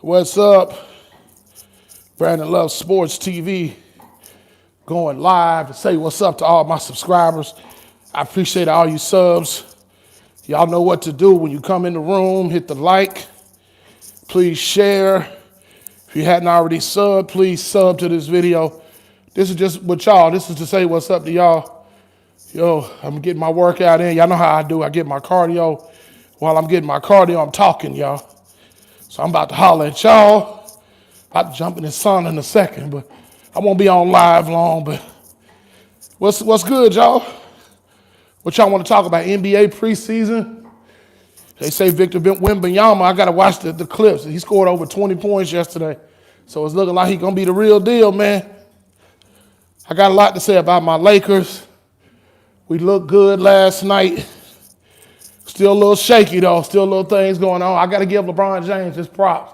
What's up? Brandon Love Sports TV going live to say what's up to all my subscribers. I appreciate all you subs. Y'all know what to do when you come in the room. Hit the like. Please share. If you hadn't already subbed, please sub to this video. This is just with y'all. This is to say what's up to y'all. Yo, I'm getting my workout in. Y'all know how I do. I get my cardio. While I'm getting my cardio, I'm talking, y'all. So I'm about to holler at y'all. About to jump in the sun in a second, but I won't be on live long. But what's good, y'all? What y'all want to talk about? NBA preseason? They say Victor Wembanyama. I got to watch the clips. He scored over 20 points yesterday. So it's looking like he's going to be the real deal, man. I got a lot to say about my Lakers. We looked good last night. Still a little shaky, though. Still little things going on. I got to give LeBron James his props.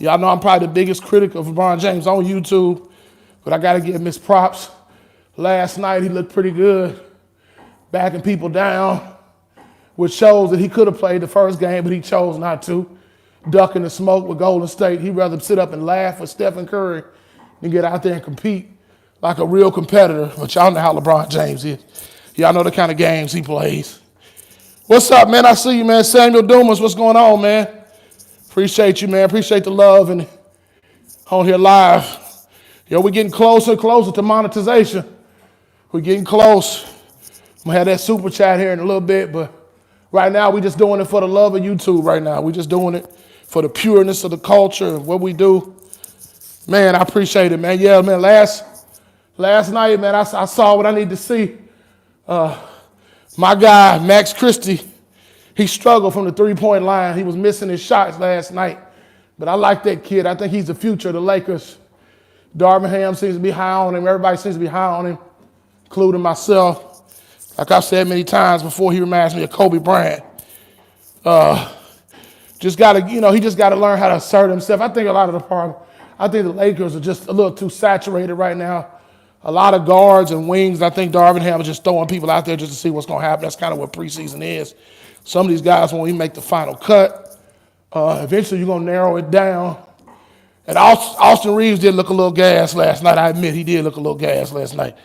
Y'all know I'm probably the biggest critic of LeBron James on YouTube, but I got to give him his props. Last night, he looked pretty good, backing people down, which shows that he could have played the first game, but he chose not to. Ducking the smoke with Golden State. He'd rather sit up and laugh with Stephen Curry than get out there and compete like a real competitor. But y'all know how LeBron James is. Y'all know the kind of games he plays. What's up, man? I see you, man. Samuel Dumas, what's going on, man? Appreciate you, man. Appreciate the love and on here live. Yo, we're getting closer and closer to monetization. We're getting close. I'm going to have that super chat here in a little bit, but right now we're just doing it for the love of YouTube right now. We're just doing it for the pureness of the culture and what we do. Man, I appreciate it, man. Yeah, man, last night, man, I saw what I need to see. My guy, Max Christie, he struggled from the three-point line. He was missing his shots last night. But I like that kid. I think he's the future of the Lakers. Darvin Ham seems to be high on him. Everybody seems to be high on him, including myself. Like I've said many times before, he reminds me of Kobe Bryant. Just got to, he just got to learn how to assert himself. I think the Lakers are just a little too saturated right now. A lot of guards and wings. I think Darvin Ham is just throwing people out there just to see what's going to happen. That's kind of what preseason is. Some of these guys won't even make the final cut. Eventually, you're going to narrow it down. And Austin Reeves did look a little gas last night. I admit he did look a little gas last night.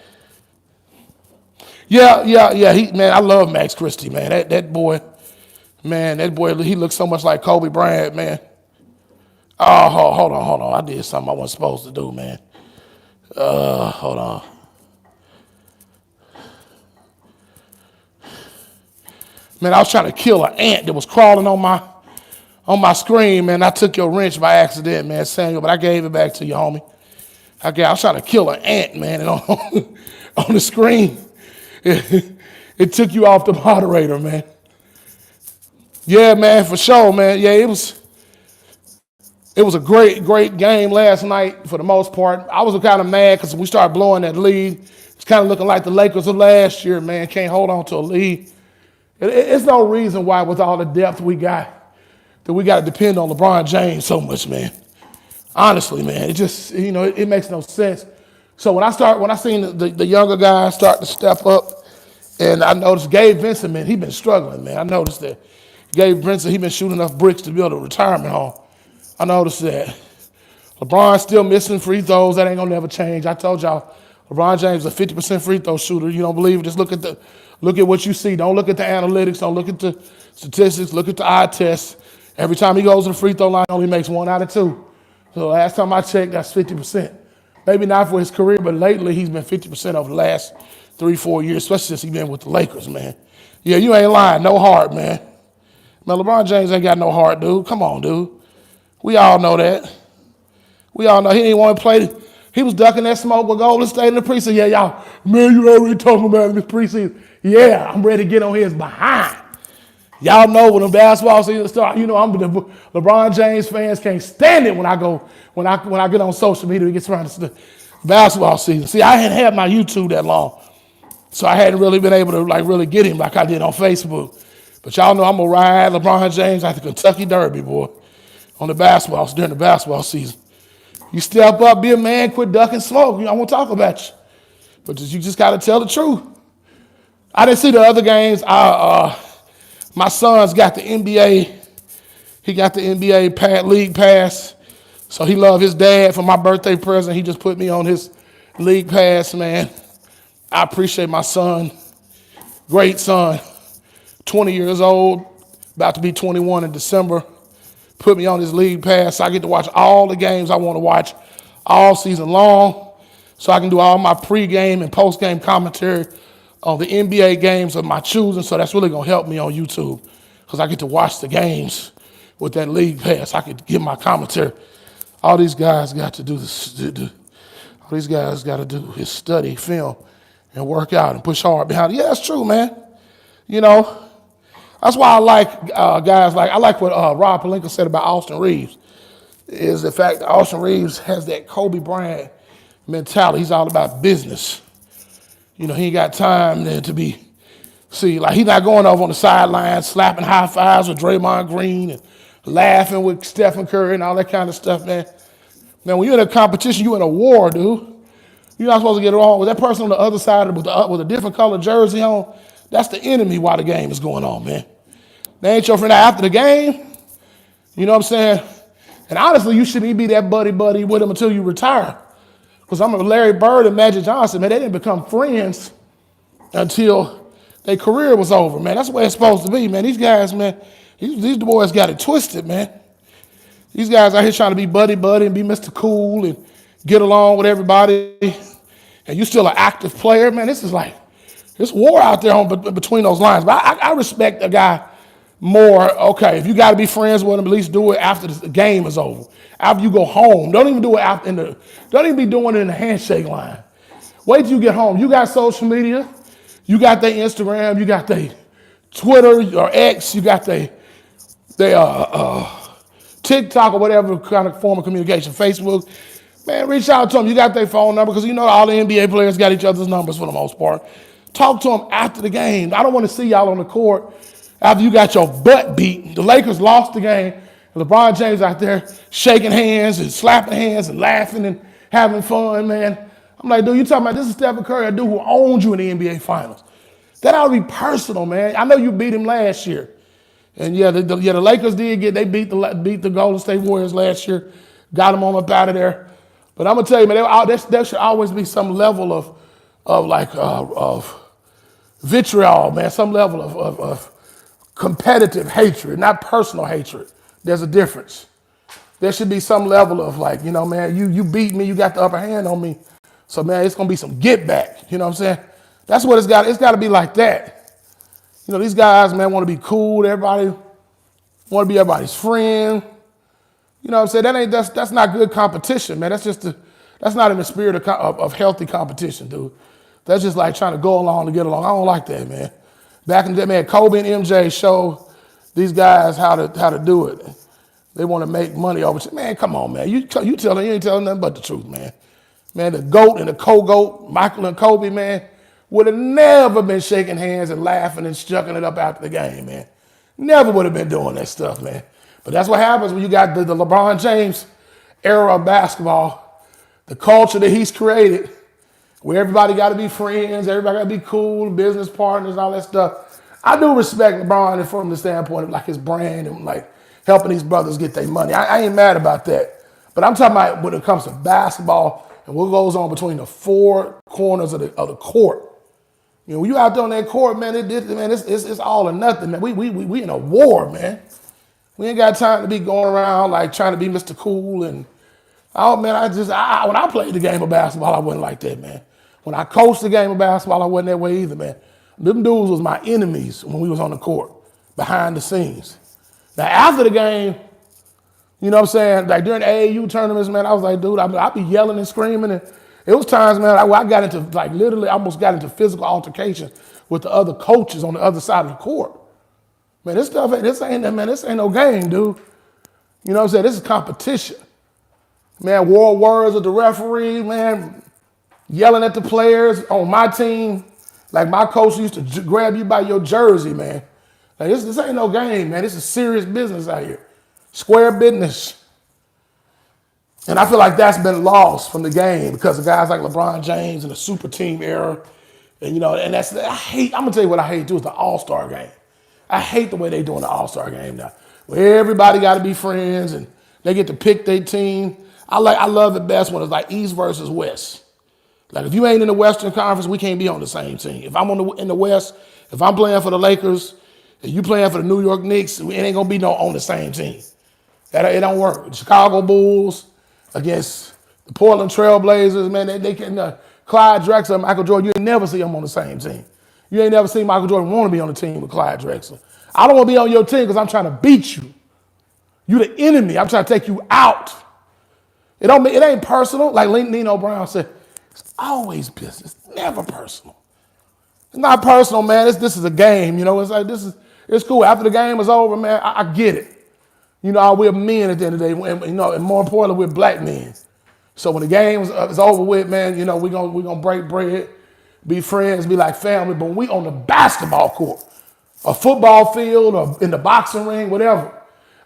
Yeah. Man, I love Max Christie, man. That boy, he looks so much like Kobe Bryant, man. Oh, hold on. I did something I wasn't supposed to do, man. Hold on. Man, I was trying to kill an ant that was crawling on my screen, man. I took your wrench by accident, man, Samuel, but I gave it back to you, homie. I was trying to kill an ant, man, and on the screen, it took you off the moderator, man. Yeah, man, for sure, man. Yeah, it was a great game last night for the most part. I was kind of mad because we started blowing that lead. It's kind of looking like the Lakers of last year, man. Can't hold on to a lead. It's no reason why, with all the depth we got, that we got to depend on LeBron James so much, man. Honestly, man, it just, it makes no sense. So when I seen the younger guys start to step up, and I noticed Gabe Vincent, man, he been struggling, man. I noticed that Gabe Vincent, he been shooting enough bricks to build a retirement home. I noticed that. LeBron's still missing free throws. That ain't gonna never change. I told y'all, LeBron James is a 50% free throw shooter. You don't believe it? Just look at what you see. Don't look at the analytics. Don't look at the statistics. Look at the eye test. Every time he goes to the free throw line, he only makes 1 out of 2. So last time I checked, that's 50%. Maybe not for his career, but lately he's been 50% over the last 3-4 years, especially since he's been with the Lakers, man. Yeah, you ain't lying. No heart, man. Man, LeBron James ain't got no heart, dude. Come on, dude. We all know that. We all know he didn't want to play. He was ducking that smoke with Golden State in the preseason. Yeah, y'all, man, you already talking about in the preseason. Yeah, I'm ready to get on his behind. Y'all know when the basketball season starts, I'm the LeBron James fans can't stand it when I get on social media and get around the basketball season. See, I hadn't had my YouTube that long, so I hadn't really been able to really get him like I did on Facebook. But y'all know I'm gonna ride LeBron James at the Kentucky Derby, boy, during the basketball season. You step up, be a man, quit ducking smoke. I won't talk about you, but you just gotta tell the truth. I didn't see the other games. My son's got the NBA. He got the NBA league pass. So he loved his dad. For my birthday present, he just put me on his league pass, man. I appreciate my son. Great son. 20 years old, about to be 21 in December. Put me on his league pass. So I get to watch all the games I want to watch all season long. So I can do all my pregame and postgame commentary on the NBA games of my choosing. So that's really going to help me on YouTube because I get to watch the games with that league pass. I could give my commentary. All these guys got to do this. All these guys got to do is study, film, and work out and push hard behind it. Yeah, that's true, man. You know, that's why I like guys like, I like what Rob Pelinka said about Austin Reeves, is the fact that Austin Reeves has that Kobe Bryant mentality. He's all about business. You know, he ain't got time there to be, like he's not going over on the sidelines, slapping high fives with Draymond Green and laughing with Stephen Curry and all that kind of stuff, man. Now, when you're in a competition, you're in a war, dude. You're not supposed to get along with that person on the other side with a different color jersey on. That's the enemy while the game is going on, man. They ain't your friend after the game. You know what I'm saying? And honestly, you shouldn't even be that buddy-buddy with them until you retire. Because I'm a Larry Bird and Magic Johnson, man, they didn't become friends until their career was over, man. That's the way it's supposed to be, man. These guys, man, these boys got it twisted, man. These guys out here trying to be buddy-buddy and be Mr. Cool and get along with everybody. And you still an active player, man. This is like, there's war out there between those lines. But I respect a guy more. Okay, if you got to be friends with him, at least do it after the game is over. After you go home. Don't even do it don't even be doing it in the handshake line. Wait till you get home. You got social media. You got their Instagram. You got their Twitter or X. You got their TikTok or whatever kind of form of communication, Facebook. Man, reach out to them. You got their phone number because you know all the NBA players got each other's numbers for the most part. Talk to them after the game. I don't want to see y'all on the court after you got your butt beat. The Lakers lost the game. And LeBron James out there shaking hands and slapping hands and laughing and having fun, man. I'm like, dude, you talking about this is Stephen Curry, a dude who owned you in the NBA Finals. That ought to be personal, man. I know you beat him last year. And yeah, the Lakers they beat the Golden State Warriors last year, got them on up out of there. But I'm gonna tell you, man, there should always be some level of vitriol, man, some level of competitive hatred, not personal hatred. There's a difference. There should be some level of like, you know, man, you beat me, you got the upper hand on me. So man, it's gonna be some get back. You know what I'm saying? That's what it's got to be like that. You know, these guys, man, want to be cool. Everybody want to be everybody's friend. You know what I'm saying? That's not good competition, man. That's not in the spirit of healthy competition, dude. That's just like trying to go along to get along. I don't like that, man. Back in the day, man, Kobe and MJ showed these guys how to do it. They want to make money over it. Man, come on, man. You ain't telling nothing but the truth, man. Man, the GOAT and the co-GOAT, Michael and Kobe, man, would have never been shaking hands and laughing and chucking it up after the game, man. Never would have been doing that stuff, man. But that's what happens when you got the LeBron James era of basketball, the culture that he's created, where everybody got to be friends, everybody got to be cool, business partners, all that stuff. I do respect LeBron from the standpoint of like his brand and like helping these brothers get their money. I ain't mad about that. But I'm talking about when it comes to basketball and what goes on between the four corners of the court. You know, when you out there on that court, man, it's all or nothing, man. We in a war, man. We ain't got time to be going around like trying to be Mr. Cool and when I played the game of basketball, I wasn't like that, man. When I coached the game of basketball, I wasn't that way either, man. Them dudes was my enemies when we was on the court, behind the scenes. Now, after the game, you know what I'm saying, like during the AAU tournaments, man, I was like, dude, I'd be yelling and screaming. And it was times, man, I got into, like, literally almost got into physical altercations with the other coaches on the other side of the court. Man, this ain't no game, dude. You know what I'm saying? This is competition. Man, war words with the referee, man, yelling at the players on my team. Like my coach used to grab you by your jersey, man. Like this ain't no game, man. This is serious business out here. Square business. And I feel like that's been lost from the game because of guys like LeBron James and the super team era. And, you know, and I'm going to tell you what I hate too is the All-Star game. I hate the way they doing the All-Star game now. Where everybody got to be friends and They get to pick their team. I love it best when it's like East versus West. Like if you ain't in the Western Conference, we can't be on the same team. If I'm in the West, if I'm playing for the Lakers, and you playing for the New York Knicks, it ain't gonna be no on the same team. It don't work. The Chicago Bulls against the Portland Trail Blazers, man, they can. Clyde Drexler, Michael Jordan, you ain't never see them on the same team. You ain't never seen Michael Jordan want to be on the team with Clyde Drexler. I don't want to be on your team because I'm trying to beat you. You the enemy. I'm trying to take you out. It ain't personal. Like Nino Brown said, it's always business, never personal. It's not personal, man. This is a game. You know, it's like it's cool. After the game is over, man, I get it. You know, we're men at the end of the day, and more importantly, we're black men. So when the game is over with, man, you know, we're gonna break bread, be friends, be like family. But when we on the basketball court, a football field, or in the boxing ring, whatever.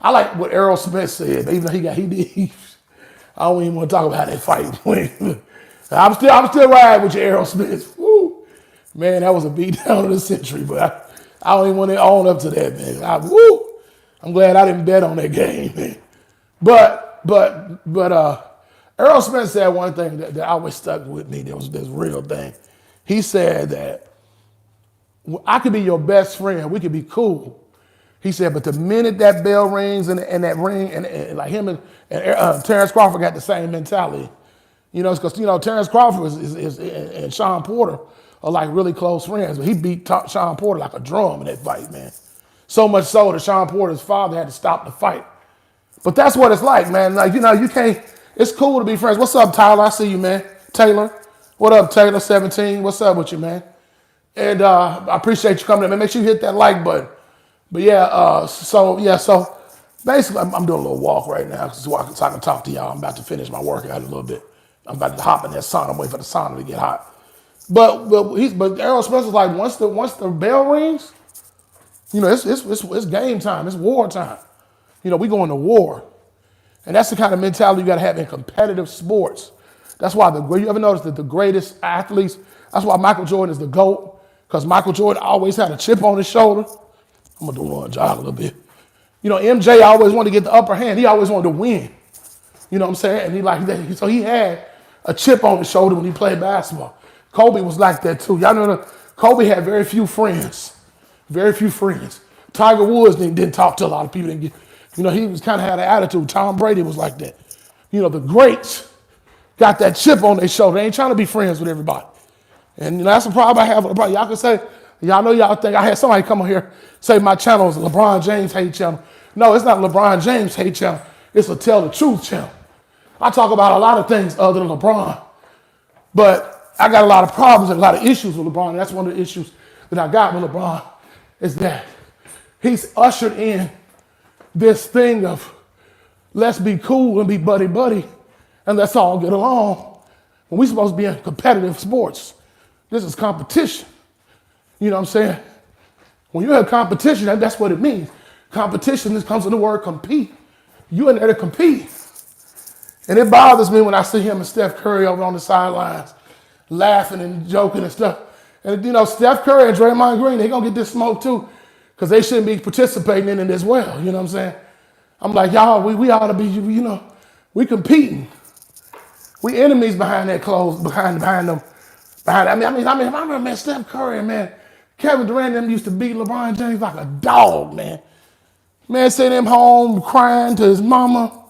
I like what Errol Smith said, even though he did. I don't even want to talk about that fight. I'm still riding with you, Errol Smith. Woo. Man, that was a beat down of the century, but I don't even want to own up to that, man. I'm glad I didn't bet on that game, man. But Errol Smith said one thing that always stuck with me. There was this real thing. He said that I could be your best friend. We could be cool. He said, but the minute that bell rings and that ring, and like him and Terrence Crawford got the same mentality. You know, because, you know, Terrence Crawford and Sean Porter are like really close friends. But he beat Sean Porter like a drum in that fight, man. So much so that Sean Porter's father had to stop the fight. But that's what it's like, man. Like, you know, you can't, it's cool to be friends. What's up, Tyler? I see you, man. Taylor. What up, Taylor, 17? What's up with you, man? And I appreciate you coming in, man. Make sure you hit that like button. But yeah, so basically I'm doing a little walk right now so I can talk to y'all. I'm about to finish my workout a little bit. I'm about to hop in that sauna. I'm waiting for the sauna to get hot. But Errol Spencer's like, once the bell rings, you know, it's game time. It's war time. You know, we going to war. And that's the kind of mentality you got to have in competitive sports. That's why you ever notice that the greatest athletes, that's why Michael Jordan is the GOAT, because Michael Jordan always had a chip on his shoulder. I'm going to do one jog a little bit. You know, MJ always wanted to get the upper hand. He always wanted to win. You know what I'm saying? And so he had a chip on his shoulder when he played basketball. Kobe was like that too. Y'all know that Kobe had very few friends. Very few friends. Tiger Woods didn't talk to a lot of people. You know, he was kind of had an attitude. Tom Brady was like that. You know, the greats got that chip on their shoulder. They ain't trying to be friends with everybody. And you know, that's the problem I have with LeBron. Y'all can say, y'all know y'all think I had somebody come on here say my channel is a LeBron James hate channel. No, it's not LeBron James hate channel. It's a Tell the Truth channel. I talk about a lot of things other than LeBron, but I got a lot of problems and a lot of issues with LeBron. And that's one of the issues that I got with LeBron is that he's ushered in this thing of let's be cool and be buddy-buddy and let's all get along. When we're supposed to be in competitive sports, this is competition. You know what I'm saying? When you have competition, that's what it means. Competition, this comes from the word compete. You in there to compete. And it bothers me when I see him and Steph Curry over on the sidelines laughing and joking and stuff. And, you know, Steph Curry and Draymond Green, they're going to get this smoke too because they shouldn't be participating in it as well. You know what I'm saying? I'm like, y'all, we ought to be, you know, we competing. We enemies behind that clothes, behind them. I remember, man, Steph Curry, man, Kevin Durant them used to beat LeBron James like a dog, man. Man, sent him home crying to his mama.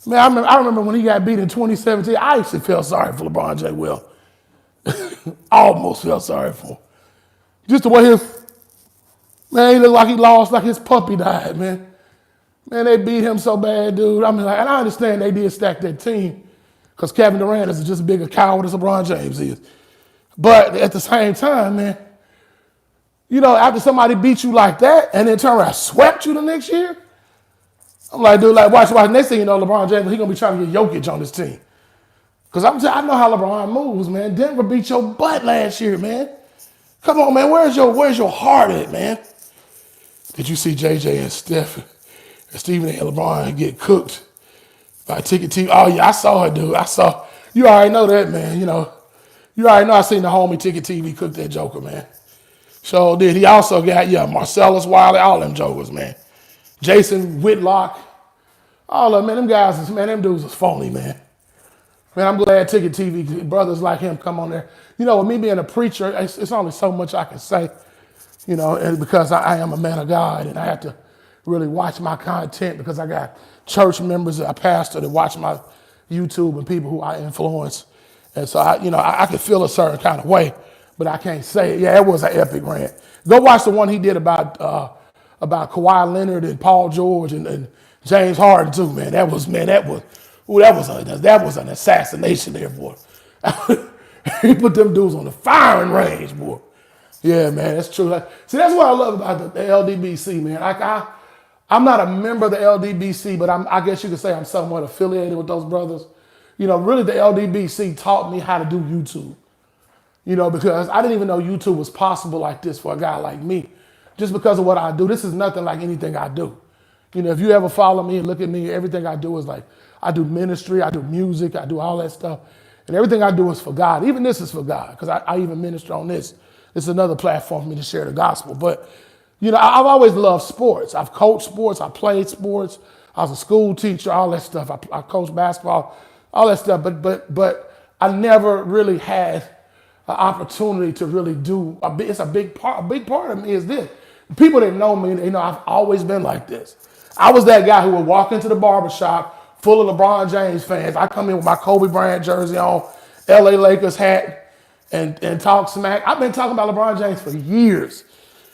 Man, I remember when he got beat in 2017, I actually felt sorry for LeBron James. Well, almost felt sorry for him. Just the way he looked like he lost, like his puppy died, man. Man, they beat him so bad, dude. I mean, like, and I understand they did stack that team because Kevin Durant is just as big a coward as LeBron James is. But at the same time, man, you know, after somebody beat you like that and then turn around and swept you the next year, I'm like, dude, like, watch. Next thing you know, LeBron James, he's going to be trying to get Jokic on his team. Because I know how LeBron moves, man. Denver beat your butt last year, man. Come on, man. Where's your heart at, man? Did you see JJ and Steph and Stephen and LeBron get cooked by Ticket TV? Oh, yeah, I saw it, dude. You already know that, man. You know, you already know I seen the homie Ticket TV cook that joker, man. So did he also got, Marcellus Wiley, all them jokers, man. Jason Whitlock, All of them, man, them guys, man, them dudes is phony, man. Man, I'm glad Ticket TV, brothers like him come on there. You know, with me being a preacher, it's only so much I can say, you know, and because I am a man of God and I have to really watch my content because I got church members that I pastor that watch my YouTube and people who I influence. And so, I can feel a certain kind of way, but I can't say it. Yeah, it was an epic rant. Go watch the one he did about Kawhi Leonard and Paul George and James Harden too, man. That was an assassination there, boy. He put them dudes on the firing range, boy. Yeah, man, that's true. See, that's what I love about the LDBC, man. I'm not a member of the LDBC, but I guess you could say I'm somewhat affiliated with those brothers. You know, really the LDBC taught me how to do YouTube. You know, because I didn't even know YouTube was possible like this for a guy like me. Just because of what I do. This is nothing like anything I do. You know, if you ever follow me and look at me, everything I do is like, I do ministry, I do music, I do all that stuff. And everything I do is for God. Even this is for God, because I even minister on this. It's another platform for me to share the gospel. But, you know, I've always loved sports. I've coached sports, I played sports, I was a school teacher, all that stuff. I coached basketball, all that stuff. But I never really had an opportunity to really do, it's a big part of me is this. People that know me, they know I've always been like this. I was that guy who would walk into the barbershop full of LeBron James fans. I come in with my Kobe Bryant jersey on, LA Lakers hat, and talk smack. I've been talking about LeBron James for years.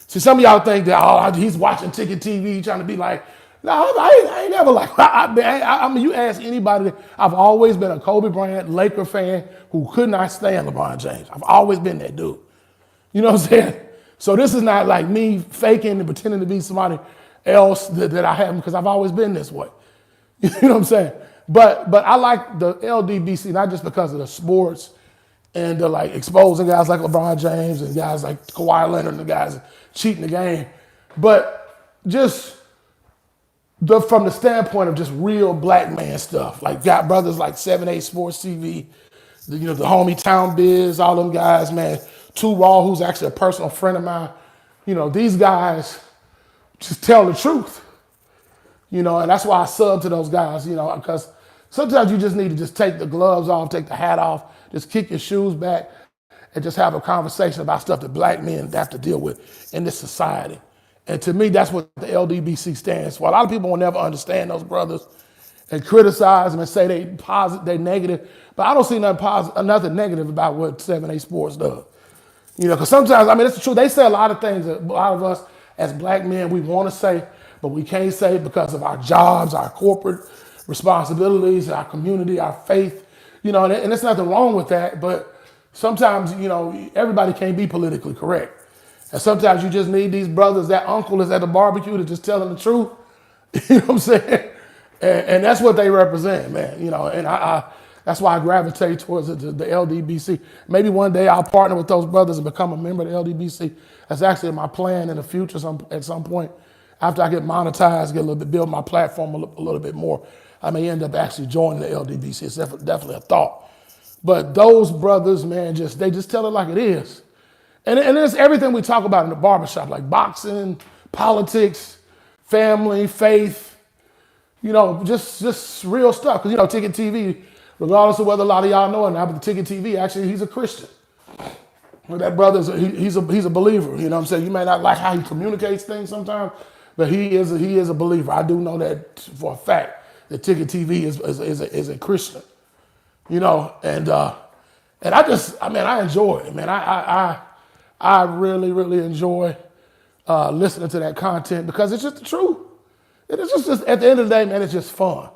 See, some of y'all think that, he's watching Ticket TV, trying to be like, no, I ain't never like, I mean, you ask anybody, I've always been a Kobe Bryant Laker fan who could not stand LeBron James. I've always been that dude. You know what I'm saying? So this is not like me faking and pretending to be somebody else that I haven't, because I've always been this way. You know what I'm saying? But I like the LDBC, not just because of the sports and the like exposing guys like LeBron James and guys like Kawhi Leonard and the guys cheating the game, but just from the standpoint of just real black man stuff, like got brothers like 7-8 Sports TV, the homie Town Biz, all them guys, man. Too Raw, who's actually a personal friend of mine. You know, these guys just tell the truth. You know, and that's why I sub to those guys, you know, because sometimes you just need to just take the gloves off, take the hat off, just kick your shoes back, and just have a conversation about stuff that black men have to deal with in this society. And to me, that's what the LDBC stands for. A lot of people will never understand those brothers and criticize them and say they negative, but I don't see nothing negative about what 7-8 Sports does. You know, because sometimes, I mean, it's the truth. They say a lot of things that a lot of us as black men, we want to say, but we can't say because of our jobs, our corporate responsibilities, our community, our faith, you know, and there's nothing wrong with that. But sometimes, you know, everybody can't be politically correct. And sometimes you just need these brothers, that uncle is at the barbecue to just telling the truth. You know what I'm saying? And that's what they represent, man. You know, and that's why I gravitate towards the LDBC. Maybe one day I'll partner with those brothers and become a member of the LDBC. That's actually my plan in the future. At some point, after I get monetized, build my platform a little bit more, I may end up actually joining the LDBC. It's definitely a thought. But those brothers, man, they just tell it like it is. And it's everything we talk about in the barbershop, like boxing, politics, family, faith, you know, just real stuff. Because, you know, Ticket TV, regardless of whether a lot of y'all know it now, but the Ticket TV, actually, he's a Christian. Well, that brother's he's a believer. You know what I'm saying? You may not like how he communicates things sometimes, but he is a believer. I do know that for a fact that Ticket TV is a Christian. You know, and I enjoy it, man. I really, really enjoy listening to that content because it's just the truth. It is just at the end of the day, man, it's just fun.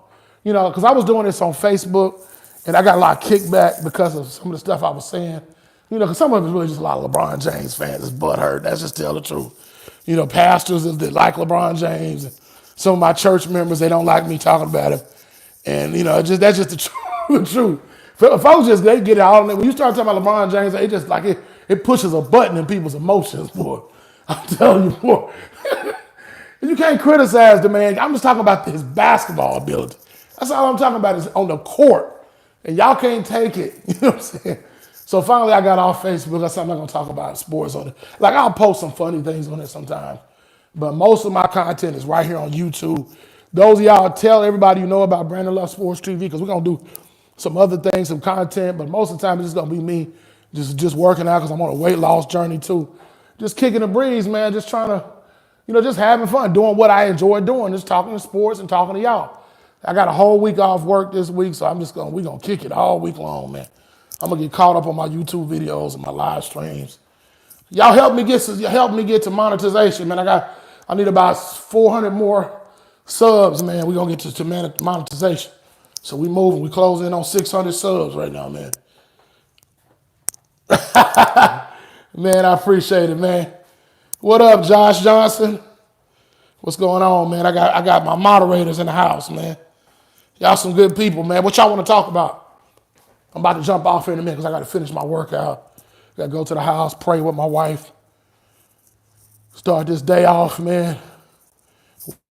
You know, because I was doing this on Facebook and I got a lot of kickback because of some of the stuff I was saying. You know, because some of it was really just a lot of LeBron James fans. It's butthurt. That's just tell the truth. You know, pastors that like LeBron James, and some of my church members, they don't like me talking about him. And, you know, that's just the truth. Folks just, they get it all in there. When you start talking about LeBron James, it just like it pushes a button in people's emotions, boy. I'm telling you, boy. You can't criticize the man. I'm just talking about his basketball ability. That's all I'm talking about is on the court. And y'all can't take it. You know what I'm saying? So finally I got off Facebook. I said I'm not going to talk about sports on it. Like I'll post some funny things on it sometimes. But most of my content is right here on YouTube Those of y'all, tell everybody you know about Brandon Love Sports TV, because we're going to do some other things, some content, but most of the time it's just going to be me just working out because I'm on a weight loss journey too. Just kicking the breeze, man, just trying to, just having fun, doing what I enjoy doing, just talking to sports and talking to y'all. I got a whole week off work this week, so we're going to kick it all week long, man. I'm going to get caught up on my YouTube videos and my live streams. Y'all help me get to monetization, man. I need about 400 more subs, man. We're going to get to monetization. So we moving. We closing in on 600 subs right now, man. Man, I appreciate it, man. What up, Josh Johnson? What's going on, man? I got my moderators in the house, man. Y'all some good people, man. What y'all want to talk about? I'm about to jump off here in a minute because I got to finish my workout. Got to go to the house, pray with my wife. Start this day off, man,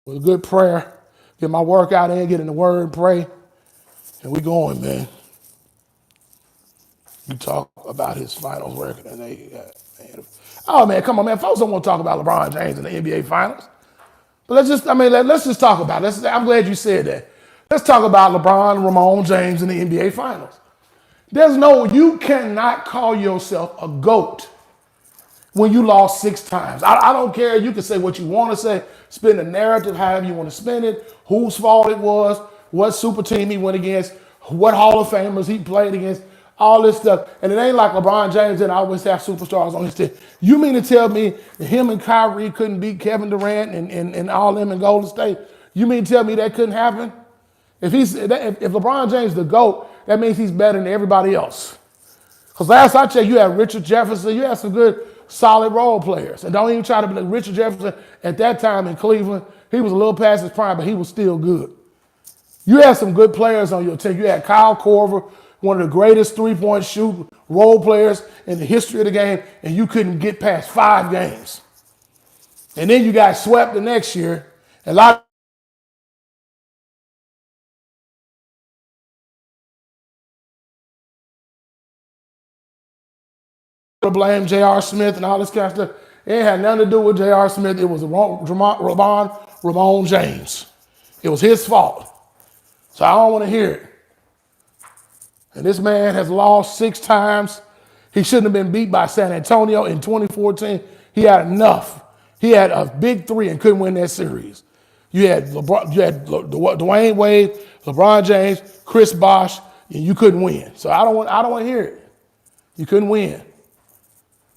with a good prayer. Get my workout in, get in the word, pray. And we going, man. You talk about his finals record. Oh, man, come on, man. Folks don't want to talk about LeBron James in the NBA finals. But let's just talk about it. I'm glad you said that. Let's talk about LeBron, Ramon James in the NBA finals. You cannot call yourself a GOAT when you lost 6 times. I don't care. You can say what you want to say, spin the narrative however you want to spin it, whose fault it was, what super team he went against, what Hall of Famers he played against, all this stuff. And it ain't like LeBron James didn't always have superstars on his team. You mean to tell me that him and Kyrie couldn't beat Kevin Durant and all them in Golden State? You mean to tell me that couldn't happen? If LeBron James the GOAT, that means he's better than everybody else. Because last I checked, you had Richard Jefferson, you had some good solid role players. And don't even try to be like Richard Jefferson at that time in Cleveland. He was a little past his prime, but he was still good. You had some good players on your team. You had Kyle Korver, one of the greatest three-point shoot role players in the history of the game, and you couldn't get past 5 games. And then you got swept the next year. And a lot to blame J.R. Smith and all this kind of stuff. It had nothing to do with J.R. Smith. It was Ramon James. It was his fault. So I don't want to hear it. And this man has lost 6 times. He shouldn't have been beat by San Antonio in 2014. He had enough. He had a big 3 and couldn't win that series. You had Dwayne Wade, LeBron James, Chris Bosh, and you couldn't win. So I don't want to hear it. You couldn't win.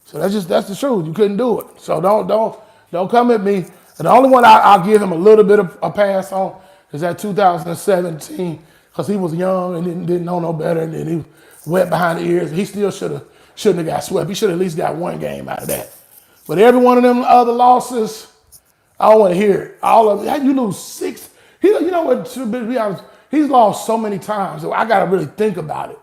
So that's the truth. You couldn't do it. So don't come at me. And the only one I'll give him a little bit of a pass on is that 2017, because he was young and didn't know no better, and then he was wet behind the ears. He still shouldn't have got swept. He should have at least got 1 game out of that. But every one of them other losses, I don't want to hear it. All of it. How you lose 6? You know what? To be honest, he's lost so many times. So I got to really think about it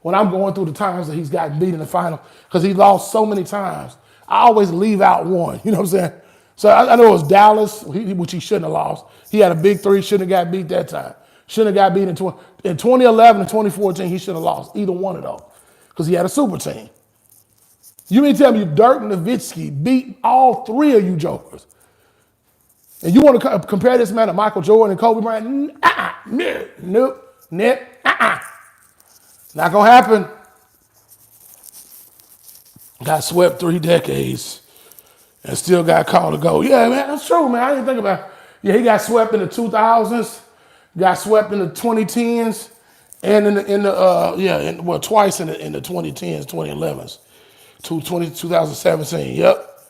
when I'm going through the times that he's gotten beat in the final, because he lost so many times. I always leave out one. You know what I'm saying? So I know it was Dallas, which he shouldn't have lost. He had a big 3, shouldn't have got beat that time. Shouldn't have got beat in 2011 and 2014. He should have lost either one of those because he had a super team. You mean tell me Dirk Nowitzki beat all 3 of you jokers? And you want to compare this man to Michael Jordan and Kobe Bryant? Nope. Not going to happen. Got swept 3 decades and still got called a GOAT. Yeah, man, that's true, man. I didn't think about it. Yeah, he got swept in the 2000s, got swept in the 2010s, and twice in the 2010s, 2011s, 2017. Yep.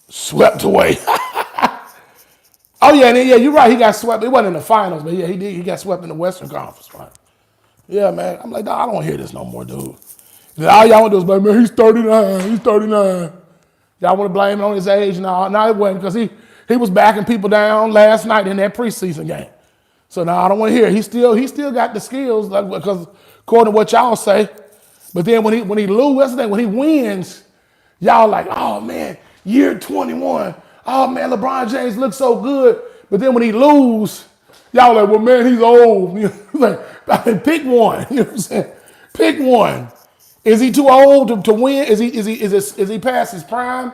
Swept away. Oh, yeah, you're right. He got swept. It wasn't in the finals, but yeah, he did. He got swept in the Western Conference, right? Yeah, man. I'm like, I don't want to hear this no more, dude. All y'all want to do is blame, man, he's 39. Y'all want to blame him on his age? No, it wasn't, because he was backing people down last night in that preseason game. So now I don't want to hear it. He still got the skills, because according to what y'all say. But then when he loses, when he wins, y'all like, oh man, year 21. Oh man, LeBron James looks so good. But then when he loses, y'all like, well man, he's old. You know, like, pick one. You know what I'm saying? Pick one. Is he too old to win? Is he past his prime?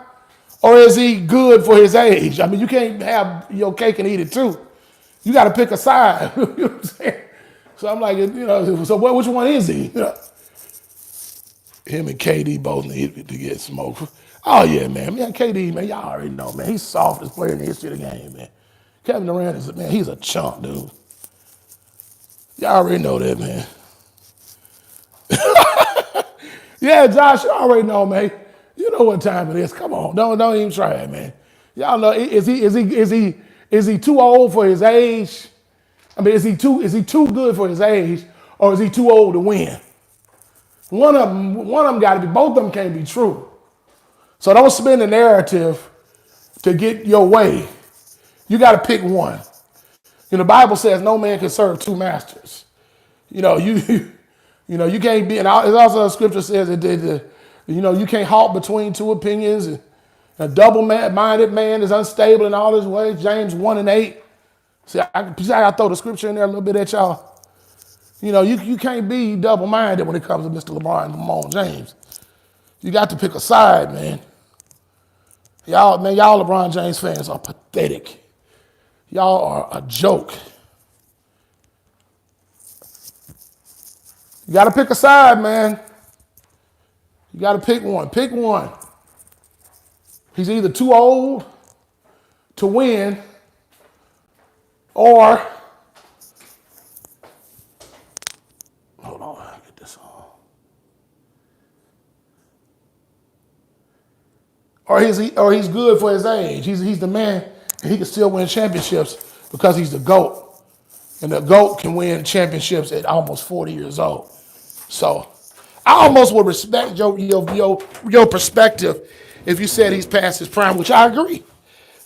Or is he good for his age? I mean, you can't have your cake and eat it too. You got to pick a side. You know what I'm saying? So I'm like, so which one is he? Him and KD both need to get smoked. Oh, yeah, man. KD, man, y'all already know, man. He's softest player in the history of the game, man. Kevin Durant is, man, he's a chump, dude. Y'all already know that, man. Yeah, Josh, you already know, man. You know what time it is. Come on, don't even try it, man. Y'all know, is he too old for his age? I mean, is he too good for his age, or is he too old to win? One of them got to be. Both of them can't be true. So don't spin the narrative to get your way. You got to pick one. The Bible says no man can serve two masters. You can't be. And there's also a scripture says that you can't halt between two opinions. A double-minded man is unstable in all his ways. James 1:8. See, I throw the scripture in there a little bit at y'all. You can't be double-minded when it comes to Mr. LeBron James. You got to pick a side, man. Y'all LeBron James fans are pathetic. Y'all are a joke. You got to pick a side, man. You got to pick one. Pick one. He's either too old to win or, hold on, I'll get this on. Or he's good for his age. He's the man, and he can still win championships because he's the GOAT. And the GOAT can win championships at almost 40 years old. So I almost would respect your perspective if you said he's past his prime, which I agree.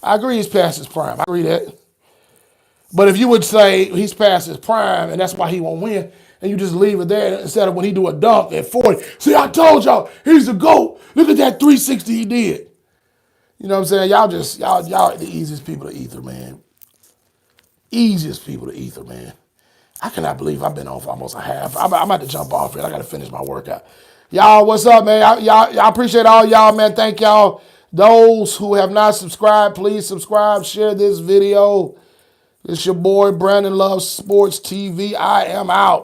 I agree he's past his prime. I agree that. But if you would say he's past his prime and that's why he won't win, and you just leave it there instead of when he do a dunk at 40. See, I told y'all, he's the GOAT. Look at that 360 he did. You know what I'm saying? Y'all the easiest people to ether, man. Easiest people to ether, man. I cannot believe I've been on for almost a half. I'm about to jump off here. I got to finish my workout. Y'all, what's up, man? Y'all appreciate all y'all, man. Thank y'all. Those who have not subscribed, please subscribe. Share this video. It's your boy, Brandon Loves Sports TV. I am out.